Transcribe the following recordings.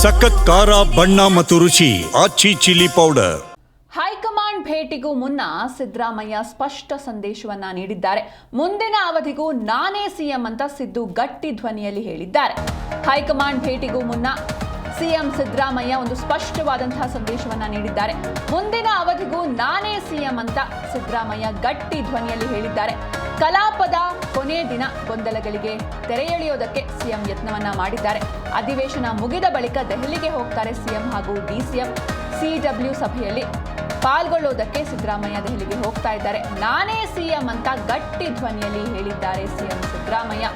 ಸಖತ್ ಖಾರ ಬಣ್ಣ ಮತ್ತು ರುಚಿ ಆಚಿ ಚಿಲ್ಲಿ ಪೌಡರ್. ಹೈಕಮಾಂಡ್ ಭೇಟಿಗೂ ಮುನ್ನ ಸಿದ್ದರಾಮಯ್ಯ ಸ್ಪಷ್ಟ ಸಂದೇಶವನ್ನ ನೀಡಿದ್ದಾರೆ. ಮುಂದಿನ ಅವಧಿಗೂ ನಾನೇ ಸಿಎಂ ಅಂತ ಸಿದ್ದು ಗಟ್ಟಿ ಧ್ವನಿಯಲ್ಲಿ ಹೇಳಿದ್ದಾರೆ. ಹೈಕಮಾಂಡ್ ಭೇಟಿಗೂ ಮುನ್ನ ಸಿಎಂ ಸಿದ್ದರಾಮಯ್ಯ ಒಂದು ಸ್ಪಷ್ಟವಾದಂತಹ ಸಂದೇಶವನ್ನ ನೀಡಿದ್ದಾರೆ. ಮುಂದಿನ ಅವಧಿಗೂ ನಾನೇ ಸಿಎಂ ಅಂತ ಸಿದ್ದರಾಮಯ್ಯ ಗಟ್ಟಿ ಧ್ವನಿಯಲ್ಲಿ ಹೇಳಿದ್ದಾರೆ. ಕಲಾಪದ ಕೊನೆ ದಿನ ಗೊಂದಲಗಳಿಗೆ ತೆರೆ ಎಳೆಯೋದಕ್ಕೆ ಸಿಎಂ ಯತ್ನವನ್ನ ಮಾಡಿದ್ದಾರೆ. ಅಧಿವೇಶನ ಮುಗಿದ ಬಳಿಕ ದೆಹಲಿಗೆ ಹೋಗ್ತಾರೆ ಸಿಎಂ ಹಾಗೂ ಡಿಸಿಎಂ. ಸಿಡಬ್ಲ್ಯೂ ಸಭೆಯಲ್ಲಿ ಪಾಲ್ಗೊಳ್ಳೋದಕ್ಕೆ ಸಿದ್ದರಾಮಯ್ಯ ದೆಹಲಿಗೆ ಹೋಗ್ತಾ ಇದ್ದಾರೆ. ನಾನೇ ಸಿಎಂ ಅಂತ ಗಟ್ಟಿ ಧ್ವನಿಯಲ್ಲಿ ಹೇಳಿದ್ದಾರೆ ಸಿಎಂ ಸಿದ್ದರಾಮಯ್ಯ.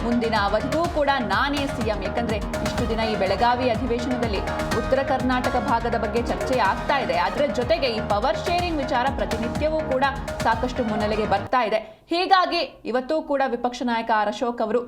ಮುಂದಿನ ಅವಧಿಗೂ ಕೂಡ ನಾನೇ ಸಿಎಂ. ಯಾಕಂದ್ರೆ ಇಷ್ಟು ದಿನ ಈ ಬೆಳಗಾವಿ ಅಧಿವೇಶನದಲ್ಲಿ ಉತ್ತರ ಕರ್ನಾಟಕ ಭಾಗದ ಬಗ್ಗೆ ಚರ್ಚೆ ಆಗ್ತಾ ಇದೆ. ಅದರ ಜೊತೆಗೆ ಈ ಪವರ್ ಶೇರಿಂಗ್ ವಿಚಾರ ಪ್ರತಿನಿತ್ಯವೂ ಕೂಡ ಸಾಕಷ್ಟು ಮುನ್ನೆಲೆಗೆ ಬರ್ತಾ ಇದೆ. ಹೀಗಾಗಿ ಇವತ್ತು ಕೂಡ ವಿಪಕ್ಷ ನಾಯಕ ಅಶೋಕ್ ಅವರು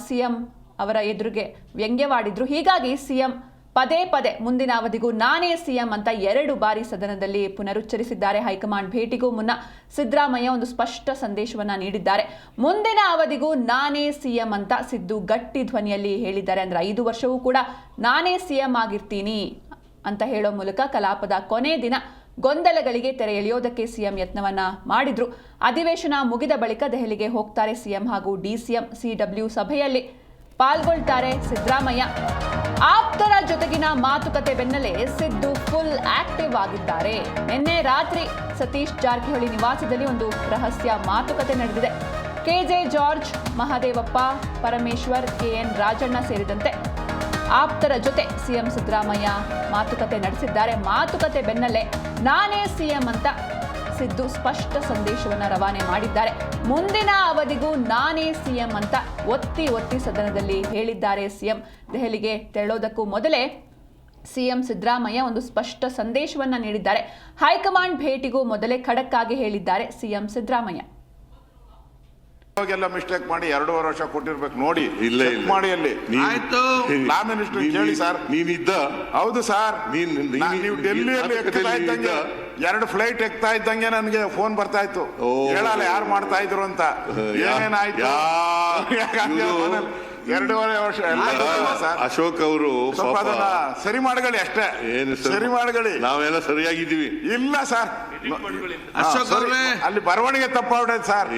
ಸಿಎಂ ಅವರ ಎದುರಿಗೆ ವ್ಯಂಗ್ಯವಾಡಿದ್ರು. ಹೀಗಾಗಿ ಸಿಎಂ ಪದೇ ಪದೇ ಮುಂದಿನ ಅವಧಿಗೂ ನಾನೇ ಸಿಎಂ ಅಂತ 2 ಬಾರಿ ಸದನದಲ್ಲಿ ಪುನರುಚ್ಚರಿಸಿದ್ದಾರೆ. ಹೈಕಮಾಂಡ್ ಭೇಟಿಗೂ ಮುನ್ನ ಸಿದ್ದರಾಮಯ್ಯ ಒಂದು ಸ್ಪಷ್ಟ ಸಂದೇಶವನ್ನ ನೀಡಿದ್ದಾರೆ. ಮುಂದಿನ ಅವಧಿಗೂ ನಾನೇ ಸಿಎಂ ಅಂತ ಸಿದ್ದು ಗಟ್ಟಿ ಧ್ವನಿಯಲ್ಲಿ ಹೇಳಿದ್ದಾರೆ. ಅಂದ್ರೆ 5 ವರ್ಷವೂ ಕೂಡ ನಾನೇ ಸಿಎಂ ಆಗಿರ್ತೀನಿ ಅಂತ ಹೇಳೋ ಮೂಲಕ ಕಲಾಪದ ಕೊನೆ ದಿನ ಗೊಂದಲಗಳಿಗೆ ತೆರೆ ಎಳೆಯೋದಕ್ಕೆ ಸಿಎಂ ಯತ್ನವನ್ನ ಮಾಡಿದ್ರು. ಅಧಿವೇಶನ ಮುಗಿದ ಬಳಿಕ ದೆಹಲಿಗೆ ಹೋಗ್ತಾರೆ ಸಿಎಂ ಹಾಗೂ ಡಿಸಿಎಂ. ಸಿಡಬ್ಲ್ಯೂ ಸಭೆಯಲ್ಲಿ ಪಾಲ್ಗೊಳ್ತಾರೆ ಸಿದ್ದರಾಮಯ್ಯ. ಆಪ್ತರ ಜೊತೆಗಿನ ಮಾತುಕತೆ ಬೆನ್ನಲ್ಲೇ ಸಿದ್ದು ಫುಲ್ ಆಕ್ಟಿವ್ ಆಗಿದ್ದಾರೆ. ನಿನ್ನೆ ರಾತ್ರಿ ಸತೀಶ್ ಜಾರಕಿಹೊಳಿ ನಿವಾಸದಲ್ಲಿ ಒಂದು ರಹಸ್ಯ ಮಾತುಕತೆ ನಡೆದಿದೆ. K J George, Mahadevappa, Parameshwar, K N Rajanna ಸೇರಿದಂತೆ ಆಪ್ತರ ಜೊತೆ ಸಿಎಂ ಸಿದ್ದರಾಮಯ್ಯ ಮಾತುಕತೆ ನಡೆಸಿದ್ದಾರೆ. ಮಾತುಕತೆ ಬೆನ್ನಲ್ಲೇ ನಾನೇ ಸಿಎಂ ಅಂತ ಸಿದ್ದು ಸ್ಪಷ್ಟ ಸಂದೇಶವನ್ನು ರವಾನೆ ಮಾಡಿದ್ದಾರೆ. ಮುಂದಿನ ಅವಧಿಗೂ ನಾನೇ ಸಿಎಂ ಅಂತ ಒತ್ತಿ ಸದನದಲ್ಲಿ ಹೇಳಿದ್ದಾರೆ ಸಿಎಂ. ದೆಹಲಿಗೆ ತೆರಳೋದಕ್ಕೂ ಮೊದಲೇ ಸಿಎಂ ಸಿದ್ದರಾಮಯ್ಯ ಒಂದು ಸ್ಪಷ್ಟ ಸಂದೇಶವನ್ನ ನೀಡಿದ್ದಾರೆ. ಹೈಕಮಾಂಡ್ ಭೇಟಿಗೂ ಮೊದಲೇ ಖಡಕ್ ಆಗಿ ಹೇಳಿದ್ದಾರೆ ಸಿಎಂ ಸಿದ್ದರಾಮಯ್ಯ. ಎಲ್ಲ ಮಿಸ್ಟೇಕ್ ಮಾಡಿ 2.5 ವರ್ಷ ಕೊಟ್ಟಿರ್ಬೇಕು ನೋಡಿ. ಮಾಡಿ ಅಲ್ಲಿ ಲಾ ಮಿನಿಸ್ಟರ್ ಕೇಳಿ ಸರ್. ನೀನಿದ್ದ? ಹೌದು ಸರ್. ನೀವು ಡೆಲ್ಲಿಯಲ್ಲಿ ಎಕ್ತಾ ಇದ್ದಂಗೆ 2 ಫ್ಲೈಟ್ ಎಕ್ತಾ ಇದ್ದಂಗೆ ನನಗೆ ಫೋನ್ ಬರ್ತಾ ಇತ್ತು. ಹೇಳಲ್ಲ ಯಾರು ಮಾಡ್ತಾ ಇದ್ರು ಅಂತ. ಏನೇನಾಯ್ತು 2.5 ವರ್ಷ ಸರ್. ಅಶೋಕ್ ಅವರು ಸರಿ ಮಾಡ್ಕೊಳ್ಳಿ ಅಷ್ಟೇ. ಸರಿ ಮಾಡ್ಕೊಳ್ಳಿ. ನಾವೆಲ್ಲ ಸರಿಯಾಗಿದ್ದೀವಿ. ಇಲ್ಲ ಸರ್, ಅಶೋಕ್ ಅವರೇ ಅಲ್ಲಿ ಬರವಣಿಗೆ ತಪ್ಪಾಗ್ಬಿಟ್ಟೈತೆ ಸರ್.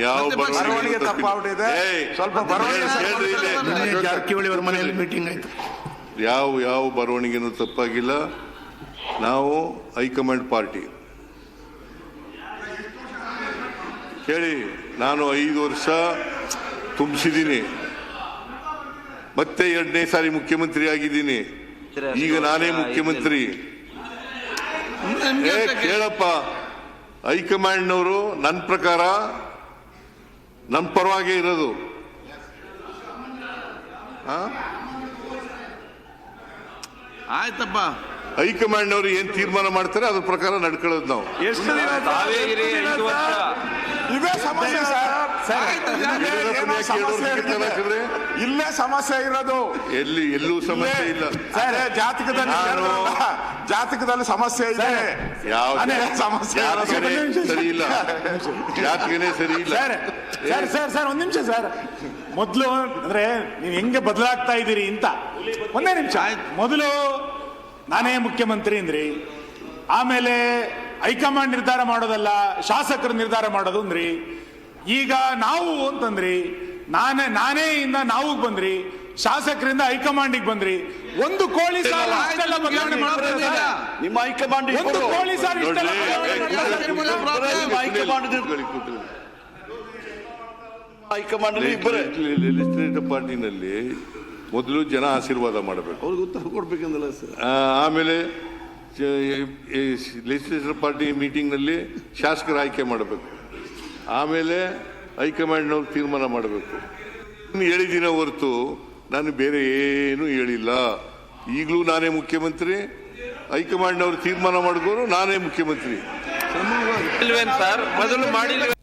ಬರವಣಿಗೆ ತಪ್ಪಾಗ್ಬಿಟ್ಟಿದೆ. ಸ್ವಲ್ಪ ಬರವಣಿಗೆ ಜಾರಕಿಹೊಳಿ ಅವರ ಮನೆಯಲ್ಲಿ ಮೀಟಿಂಗ್ ಆಯ್ತು. ಯಾವ ಬರವಣಿಗೆನೂ ತಪ್ಪಾಗಿಲ್ಲ. ನಾವು ಹೈಕಮಾಂಡ್ ಪಾರ್ಟಿ ಕೇಳಿ. ನಾನು 5 ವರ್ಷ ತುಂಬಿಸಿದ್ದೀನಿ. ಮತ್ತೆ 2ನೇ ಸಾರಿ ಮುಖ್ಯಮಂತ್ರಿ ಆಗಿದ್ದೀನಿ. ಈಗ ನಾನೇ ಮುಖ್ಯಮಂತ್ರಿ. ಕೇಳಪ್ಪ, ಹೈಕಮಾಂಡ್ನವರು ನನ್ನ ಪ್ರಕಾರ ನನ್ನ ಪರವಾಗೇ ಇರೋದು. ಆಯ್ತಪ್ಪ, ಹೈಕಮಾಂಡ್ನವರು ಏನ್ ತೀರ್ಮಾನ ಮಾಡ್ತಾರೆ ಅದ್ರ ಪ್ರಕಾರ ನಡ್ಕೊಳ್ಳೋದು ನಾವು. ಇದೇ ಸಮಸ್ಯೆ ಸರ್. ಇಲ್ಲೇ ಸಮಸ್ಯೆ ಇರೋದು. ಎಲ್ಲೂ ಸಮಸ್ಯೆ ಇಲ್ಲ ಸರ್. ಜಾತಕದಲ್ಲಿ ಸಮಸ್ಯೆ ಇದೆ. ಯಾವ ಸಮಸ್ಯೆ ಸರಿ ಇಲ್ಲ. ಜಾತಕನೇ ಸರಿ ಇಲ್ಲ ಸರ್. ಒಂದ್ ನಿಮಿಷ ಸರ್. ಮೊದಲು ಅಂದ್ರೆ ನೀವು ಹೆಂಗೆ ಬದಲಾಗ್ತಾ ಇದ್ದೀರಿ ಅಂತ ಒಂದೇ ನಿಮಿಷ. ಮೊದಲು ನಾನೇ ಮುಖ್ಯಮಂತ್ರಿ ಅಂದ್ರಿ, ಆಮೇಲೆ ಹೈಕಮಾಂಡ್ ನಿರ್ಧಾರ ಮಾಡೋದಲ್ಲ ಶಾಸಕರು ನಿರ್ಧಾರ ಮಾಡೋದು ಅಂದ್ರಿ. ಈಗ ನಾವು ಅಂತಂದ್ರಿ, ನಾನೇ ಇಂದ ನಾವು ಬಂದ್ರಿ, ಶಾಸಕರಿಂದ ಹೈಕಮಾಂಡಿಗೆ ಬಂದ್ರಿ. ಒಂದು ಕೋಳಿ ಸಾಲ ಬದಲಾವಣೆ ಮಾಡೋದಿಲ್ಲ. ನಿಮ್ಮ ಹೈಕಮಾಂಡ್ ಒಂದು ಕೋಳಿ ಸಾಲ ಲೆಜಿಸ್ಲೇಟಿವ್ ಪಾರ್ಟಿನಲ್ಲಿ ಮೊದಲು ಜನ ಆಶೀರ್ವಾದ ಮಾಡಬೇಕು, ಅವ್ರಿಗೆ ಉತ್ತರ ಕೊಡ್ಬೇಕಂದಲ್ಲ ಸರ್. ಆಮೇಲೆ ಲೆಜಿಸ್ಲೇಟಿವ್ ಪಾರ್ಟಿ ಮೀಟಿಂಗ್ನಲ್ಲಿ ಶಾಸಕರ ಆಯ್ಕೆ ಮಾಡಬೇಕು. ಆಮೇಲೆ ಹೈಕಮಾಂಡ್ನವ್ರು ತೀರ್ಮಾನ ಮಾಡಬೇಕು. ಹೇಳಿದಿನ ಹೊರತು ನಾನು ಬೇರೆ ಏನು ಹೇಳಿಲ್ಲ. ಈಗಲೂ ನಾನೇ ಮುಖ್ಯಮಂತ್ರಿ. ಹೈಕಮಾಂಡ್ನವ್ರು ತೀರ್ಮಾನ ಮಾಡಿದ್ರು ನಾನೇ ಮುಖ್ಯಮಂತ್ರಿ. ಮೊದಲು ಮಾಡಿಲ್ಲ.